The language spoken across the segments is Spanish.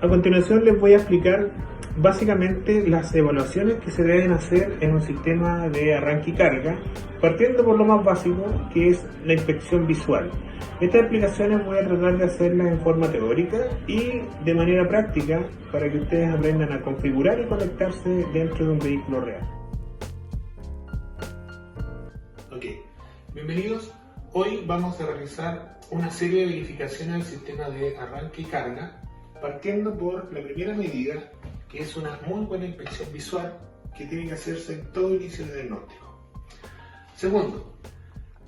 A continuación les voy a explicar básicamente las evaluaciones que se deben hacer en un sistema de arranque y carga, partiendo por lo más básico, que es la inspección visual. Estas explicaciones voy a tratar de hacerlas en forma teórica y de manera práctica para que ustedes aprendan a configurar y conectarse dentro de un vehículo real. Ok, bienvenidos. Hoy vamos a realizar una serie de verificaciones del sistema de arranque y carga, partiendo por la primera medida, que es una muy buena inspección visual que tiene que hacerse en todo inicio de diagnóstico. Segundo,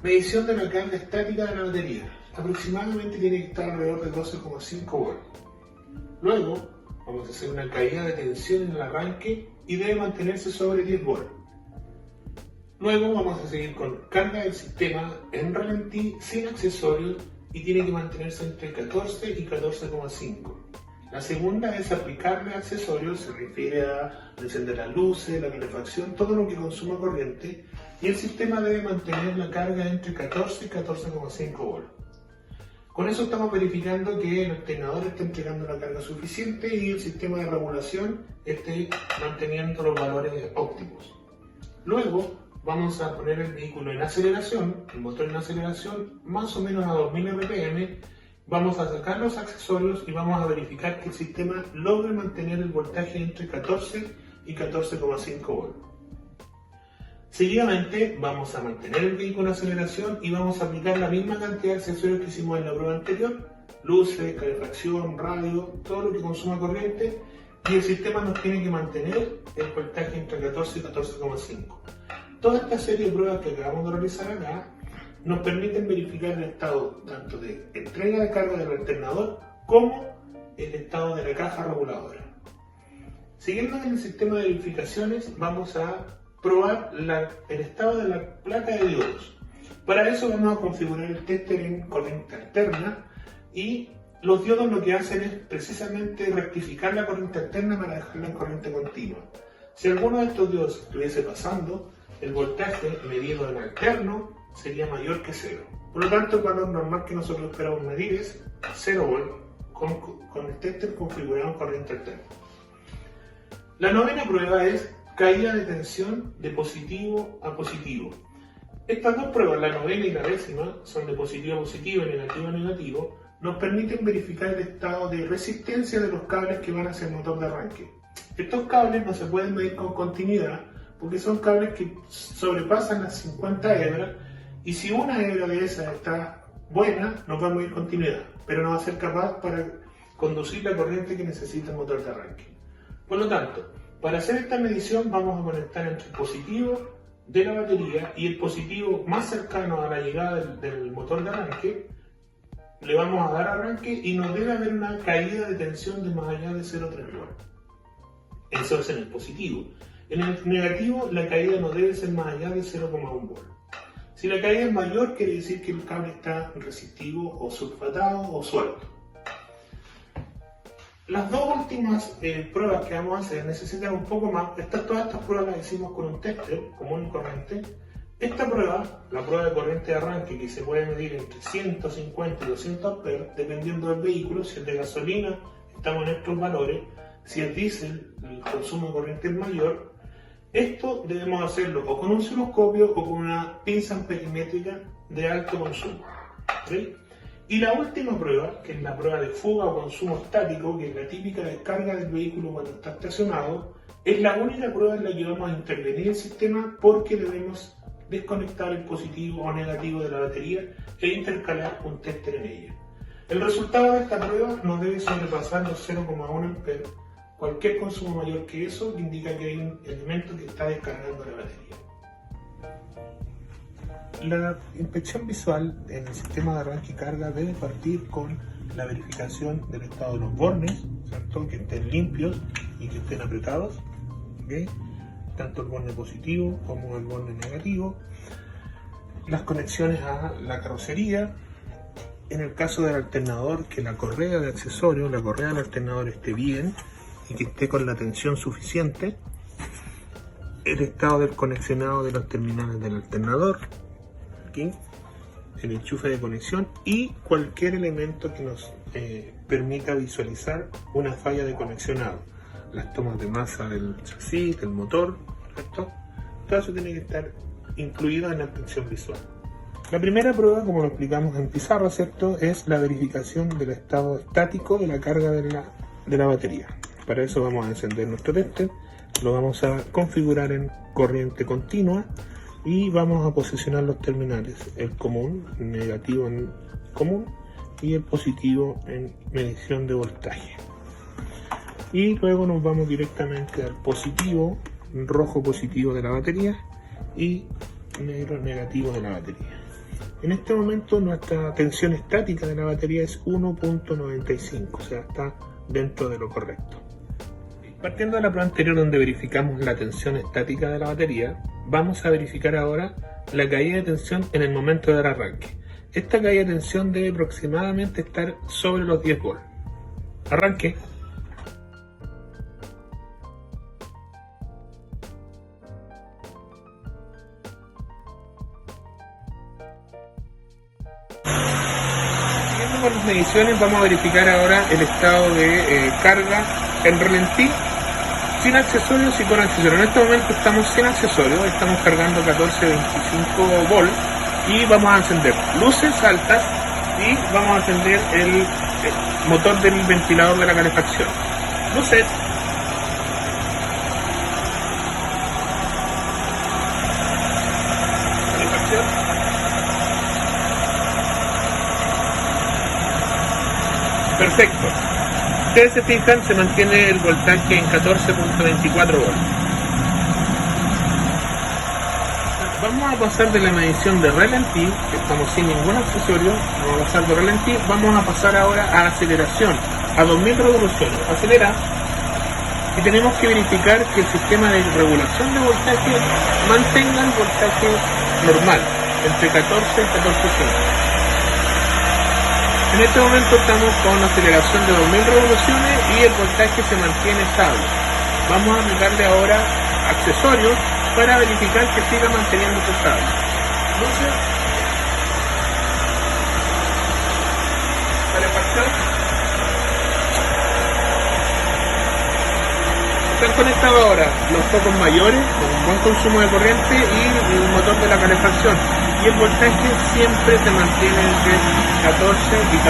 medición de la carga estática de la batería. Aproximadamente tiene que estar alrededor de 12,5 volts. Luego, vamos a hacer una caída de tensión en el arranque y debe mantenerse sobre 10 volts. Luego vamos a seguir con carga del sistema en ralentí sin accesorios y tiene que mantenerse entre 14 y 14,5. La segunda es aplicarle accesorios, se refiere a encender las luces, la calefacción, todo lo que consuma corriente, y el sistema debe mantener la carga entre 14 y 14,5 volts. Con eso estamos verificando que el alternador esté entregando la carga suficiente y el sistema de regulación esté manteniendo los valores óptimos. Luego vamos a poner el vehículo en aceleración, el motor en aceleración, más o menos a 2000 RPM. Vamos a sacar los accesorios y vamos a verificar que el sistema logre mantener el voltaje entre 14 y 14,5 volts. Seguidamente vamos a mantener el vehículo en aceleración y vamos a aplicar la misma cantidad de accesorios que hicimos en la prueba anterior: luces, calefacción, radio, todo lo que consuma corriente, y el sistema nos tiene que mantener el voltaje entre 14 y 14,5. Toda esta serie de pruebas que acabamos de realizar acá nos permiten verificar el estado tanto de entrega de carga del alternador como el estado de la caja reguladora. Siguiendo en el sistema de verificaciones, vamos a probar el estado de la placa de diodos. Para eso vamos a configurar el tester en corriente alterna, y los diodos lo que hacen es precisamente rectificar la corriente alterna para dejarla en corriente continua. Si alguno de estos diodos estuviese pasando, el voltaje medido en alterno sería mayor que 0. Por lo tanto, el valor normal que nosotros esperamos medir es 0 volts con el tester configurado en corriente alterna. La novena prueba es caída de tensión de positivo a positivo. Estas dos pruebas, la novena y la décima, son de positivo a positivo y negativo a negativo. Nos permiten verificar el estado de resistencia de los cables que van hacia el motor de arranque. Estos cables no se pueden medir con continuidad porque son cables que sobrepasan las 50 hebras, y si una hebra de esas está buena, nos va a medir continuidad, pero no va a ser capaz para conducir la corriente que necesita el motor de arranque. Por lo tanto, para hacer esta medición vamos a conectar entre el positivo de la batería y el positivo más cercano a la llegada del motor de arranque. Le vamos a dar arranque y nos debe haber una caída de tensión de más allá de 0,3 volts. Eso es en el positivo. En el negativo, la caída no debe ser más allá de 0,1 volts. Si la caída es mayor, quiere decir que el cable está resistivo o sulfatado o suelto. Las dos últimas pruebas que vamos a hacer necesitan un poco más. Todas estas pruebas las hicimos con un tester común y corriente. Esta prueba, la prueba de corriente de arranque, que se puede medir entre 150 y 200 amperes, dependiendo del vehículo. Si es de gasolina, estamos en estos valores. Si es diésel, el consumo de corriente es mayor. Esto debemos hacerlo o con un osciloscopio o con una pinza amperímétrica de alto consumo. ¿Sí? Y la última prueba, que es la prueba de fuga o consumo estático, que es la típica descarga del vehículo cuando está estacionado, es la única prueba en la que vamos a intervenir el sistema, porque debemos desconectar el positivo o negativo de la batería e intercalar un tester en ella. El resultado de esta prueba no debe sobrepasar los 0,1 amperes. Cualquier consumo mayor que eso indica que hay un elemento que está descargando la batería. La inspección visual en el sistema de arranque y carga debe partir con la verificación del estado de los bornes, ¿cierto? Que estén limpios y que estén apretados, ¿okay? Tanto el borne positivo como el borne negativo. Las conexiones a la carrocería. En el caso del alternador, que la correa de accesorios, la correa del alternador esté bien y que esté con la tensión suficiente. El estado del conexionado de los terminales del alternador. Aquí. el enchufe de conexión y cualquier elemento que nos permita visualizar una falla de conexionado. Las tomas de masa del chasis, del motor, ¿cierto? Todo eso tiene que estar incluido en la inspección visual. La primera prueba, como lo explicamos en pizarra, ¿cierto?, es la verificación del estado estático de la carga de la batería. Para eso vamos a encender nuestro tester, lo vamos a configurar en corriente continua y vamos a posicionar los terminales, el común, el negativo en común y el positivo en medición de voltaje. Y luego nos vamos directamente al positivo, rojo positivo de la batería y negro negativo de la batería. En este momento nuestra tensión estática de la batería es 1.95, o sea, está dentro de lo correcto. Partiendo de la prueba anterior donde verificamos la tensión estática de la batería, vamos a verificar ahora la caída de tensión en el momento del arranque. Esta caída de tensión debe aproximadamente estar sobre los 10 volts. Arranque. Con las mediciones vamos a verificar ahora el estado de carga en ralentí, sin accesorios y con accesorios. En este momento estamos sin accesorios, estamos cargando 14-25 volts y vamos a encender luces altas y vamos a encender el motor del ventilador de la calefacción. Luces. Calefacción. Perfecto. Ustedes se fijan, se mantiene el voltaje en 14.24 volts. Vamos a pasar de la medición de ralentí, que estamos sin ningún accesorio, vamos a pasar de ralentí, vamos a pasar ahora a aceleración, a 2000 revoluciones. Acelera. Y tenemos que verificar que el sistema de regulación de voltaje mantenga el voltaje normal, entre 14 y 14.5. En este momento estamos con aceleración de 2000 revoluciones y el voltaje se mantiene estable. Vamos a aplicarle ahora accesorios para verificar que siga manteniéndose estable. Luces. Calefacción. Están conectados ahora los focos mayores con buen consumo de corriente y el motor de la calefacción. Y el voltaje siempre se mantiene entre 14 y 14.5.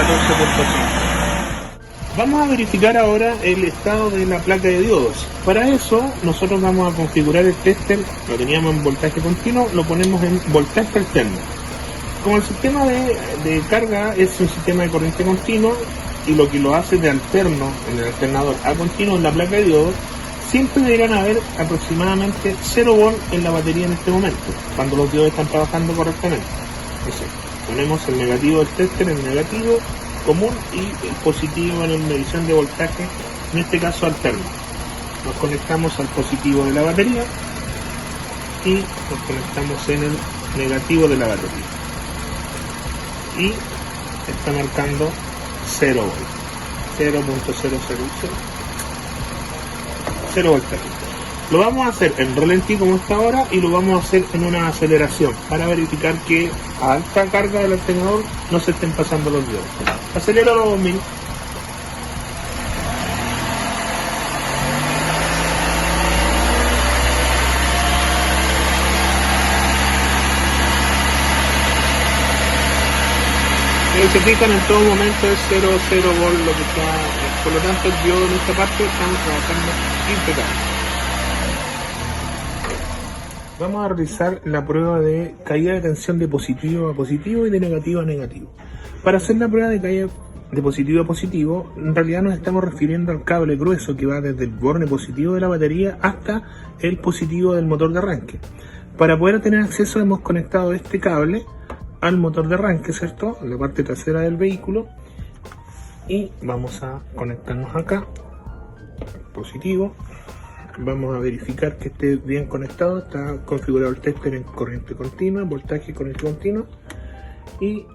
Vamos a verificar ahora el estado de la placa de diodos. Para eso nosotros vamos a configurar el tester, lo teníamos en voltaje continuo, lo ponemos en voltaje alterno. Como el sistema de carga es un sistema de corriente continua y lo que lo hace de alterno en el alternador a continuo en la placa de diodos, siempre deberán haber aproximadamente 0 volt en la batería en este momento, cuando los diodos están trabajando correctamente. Entonces, ponemos el negativo del tester, el negativo común y el positivo en la medición de voltaje, en este caso alterno. Nos conectamos al positivo de la batería y nos conectamos en el negativo de la batería. Y está marcando 0 volt, 0.000. 0 voltaje. Lo vamos a hacer en ralentí como está ahora y lo vamos a hacer en una aceleración para verificar que a alta carga del alternador no se estén pasando los diodos. Acelera los 2000. Se fijan, en todo momento es 0 volt lo que está, por lo tanto el diodo en esta parte estamos trabajando impecable. Vamos a realizar la prueba de caída de tensión de positivo a positivo y de negativo a negativo. Para hacer la prueba de caída de positivo a positivo, en realidad nos estamos refiriendo al cable grueso que va desde el borne positivo de la batería hasta el positivo del motor de arranque. Para poder tener acceso hemos conectado este cable al motor de arranque, ¿cierto? En la parte trasera del vehículo. Y vamos a conectarnos acá, positivo. Vamos a verificar que esté bien conectado. Está configurado el tester en corriente continua, voltaje corriente continua. Y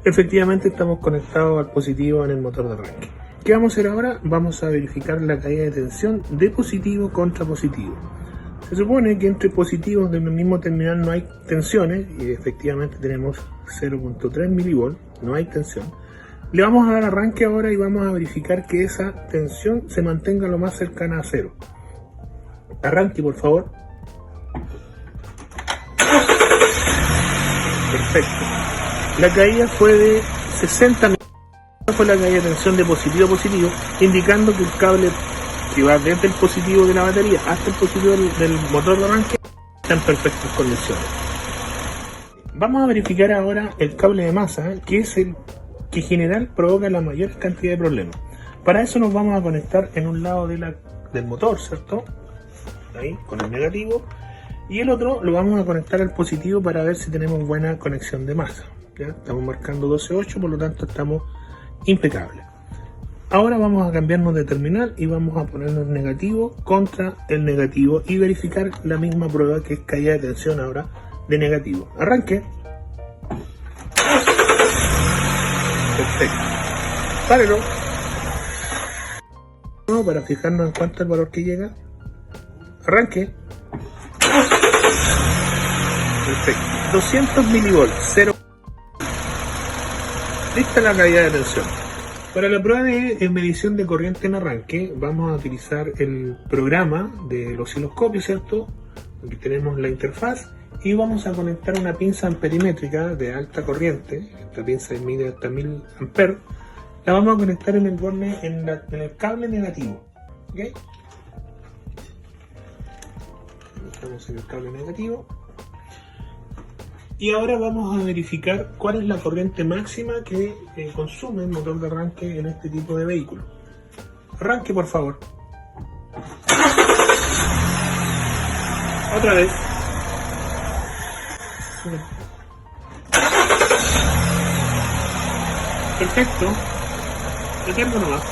efectivamente estamos conectados al positivo en el motor de arranque. ¿Qué vamos a hacer ahora? Vamos a verificar la caída de tensión de positivo contra positivo. Se supone que entre positivos del mismo terminal no hay tensiones, y efectivamente tenemos 0.3 milivolts, no hay tensión. Le vamos a dar arranque ahora y vamos a verificar que esa tensión se mantenga lo más cercana a cero. Arranque, por favor. Perfecto. La caída fue de 60 milivolts. Fue la caída de tensión de positivo a positivo, indicando que el cable que va desde el positivo de la batería hasta el positivo del motor de arranque está en perfectas condiciones. Vamos a verificar ahora el cable de masa, que es el que en general provoca la mayor cantidad de problemas. Para eso nos vamos a conectar en un lado del motor, ¿cierto? Ahí, con el negativo, y el otro lo vamos a conectar al positivo para ver si tenemos buena conexión de masa. ¿Ya? Estamos marcando 12.8, por lo tanto estamos impecables. Ahora vamos a cambiarnos de terminal y vamos a ponernos negativo contra el negativo y verificar la misma prueba, que es caída de tensión ahora de negativo. Arranque. Perfecto. Párelo. Para fijarnos en cuánto es el valor que llega. Arranque. Perfecto. 200 milivolts. 0. Lista la caída de tensión. Para la prueba de medición de corriente en arranque, vamos a utilizar el programa del osciloscopio, ¿cierto? Aquí tenemos la interfaz y vamos a conectar una pinza amperimétrica de alta corriente. Esta pinza mide hasta 1000 amperes. La vamos a conectar en el borne, en el cable negativo. ¿Ok? Estamos en el cable negativo. Y ahora vamos a verificar cuál es la corriente máxima que consume el motor de arranque en este tipo de vehículo. Arranque, por favor. Otra vez. Perfecto. Deténlo nomás.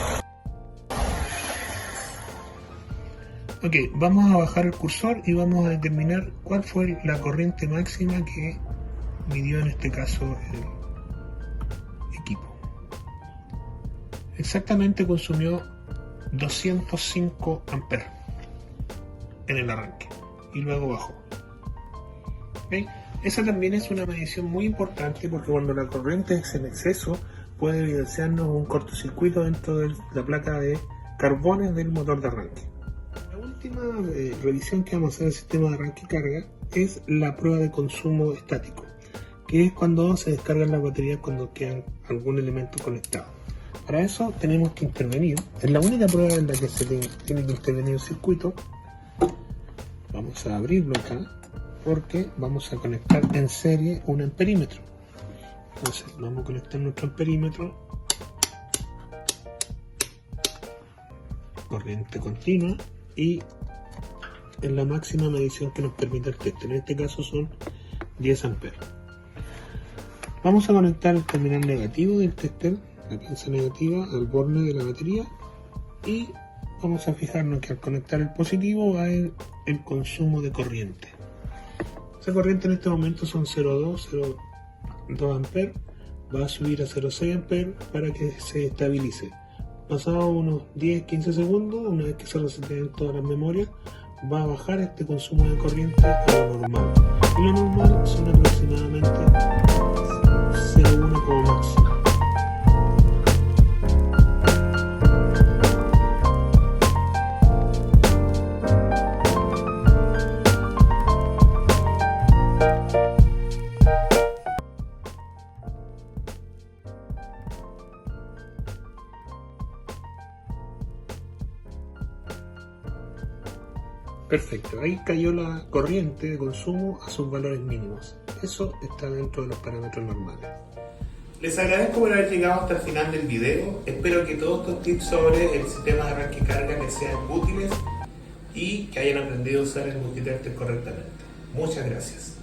Ok, vamos a bajar el cursor y vamos a determinar cuál fue la corriente máxima que midió en este caso el equipo. Exactamente consumió 205 amperes en el arranque y luego bajó. ¿Okay? Esa también es una medición muy importante, porque cuando la corriente es en exceso puede evidenciarnos un cortocircuito dentro de la placa de carbones del motor de arranque. La última revisión que vamos a hacer del sistema de arranque y carga es la prueba de consumo estático, que es cuando se descargan las baterías cuando quedan algún elemento conectado. Para eso tenemos que intervenir. Es la única prueba en la que se tiene que intervenir el circuito. Vamos a abrirlo acá porque vamos a conectar en serie un amperímetro. Entonces vamos a conectar nuestro amperímetro. Corriente continua y en la máxima medición que nos permite el test. En este caso son 10 amperes. Vamos a conectar el terminal negativo del tester, la pinza negativa, al borne de la batería, y vamos a fijarnos que al conectar el positivo va a ir el consumo de corriente. Esa corriente en este momento son 0,2 amperes, va a subir a 0,6 amperes para que se estabilice. Pasados unos 10-15 segundos, una vez que se reseteen todas las memorias, va a bajar este consumo de corriente a lo normal. Y lo normal son aproximadamente 0,1 como máximo. Perfecto, ahí cayó la corriente de consumo a sus valores mínimos. Eso está dentro de los parámetros normales. Les agradezco por haber llegado hasta el final del video. Espero que todos estos tips sobre el sistema de arranque y carga les sean útiles y que hayan aprendido a usar el multitester correctamente. Muchas gracias.